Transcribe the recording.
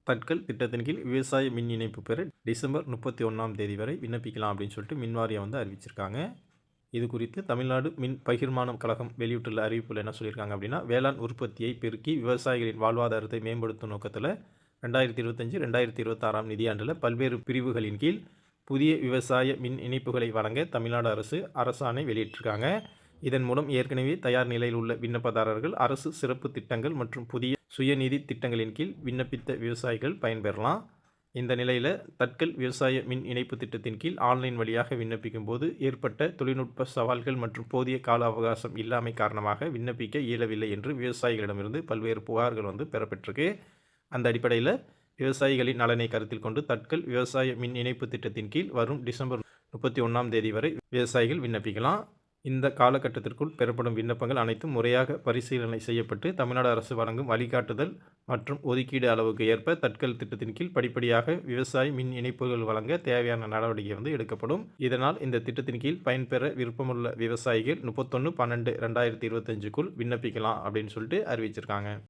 தட்கல் திட்டத்தின் கீழ் விவசாய மின் இணைப்பு பெற டிசம்பர் 31ஆம் தேதி வரை விண்ணப்பிக்கலாம் அப்படின்னு சொல்லிட்டு மின்வாரியம் வந்து அறிவிச்சிருக்காங்க. இது குறித்து தமிழ்நாடு மின் பகிர்மானம் கழகம் வெளியிட்டுள்ள அறிவிப்பில் என்ன சொல்லியிருக்காங்க அப்படின்னா, வேளாண் உற்பத்தியை பெருக்கி விவசாயிகளின் வாழ்வாதாரத்தை மேம்படுத்தும் நோக்கத்தில் 2025-2026ஆம் நிதியாண்டில் பல்வேறு பிரிவுகளின் கீழ் புதிய விவசாய மின் இணைப்புகளை வழங்க தமிழ்நாடு அரசு அரசாணை வெளியிட்டிருக்காங்க. இதன் மூலம் ஏற்கனவே தயார் நிலையில் உள்ள விண்ணப்பதாரர்கள் அரசு சிறப்பு திட்டங்கள் மற்றும் புதிய சுயநிதி திட்டங்களின் கீழ் விண்ணப்பித்த விவசாயிகள் பயன்பெறலாம். இந்த நிலையில் தட்கல் விவசாய மின் இணைப்பு திட்டத்தின் கீழ் ஆன்லைன் வழியாக விண்ணப்பிக்கும் போது ஏற்பட்ட தொழில்நுட்ப சவால்கள் மற்றும் போதிய கால அவகாசம் இல்லாமை காரணமாக விண்ணப்பிக்க இயலவில்லை என்று விவசாயிகளிடமிருந்து பல்வேறு புகார்கள் வந்து பெறப்பட்டிருக்கு. அந்த அடிப்படையில் விவசாயிகளின் நலனை கருத்தில் கொண்டு தட்கல் விவசாய மின் இணைப்பு திட்டத்தின் கீழ் வரும் டிசம்பர் 31ஆம் தேதி வரை விவசாயிகள் விண்ணப்பிக்கலாம். இந்த காலகட்டத்திற்குள் பெறப்படும் விண்ணப்பங்கள் அனைத்தும் முறையாக பரிசீலனை செய்யப்பட்டு தமிழ்நாடு அரசு வழங்கும் வழிகாட்டுதல் மற்றும் ஒதுக்கீடு அளவுக்கு ஏற்ப தட்கல் திட்டத்தின் கீழ் படிப்படியாக விவசாய மின் இணைப்புகள் வழங்க தேவையான நடவடிக்கை வந்து எடுக்கப்படும். இதனால் இந்த திட்டத்தின் கீழ் பயன்பெற விருப்பமுள்ள விவசாயிகள் 31/12/2025க்குள் விண்ணப்பிக்கலாம் அப்படின்னு சொல்லிட்டு அறிவிச்சிருக்காங்க.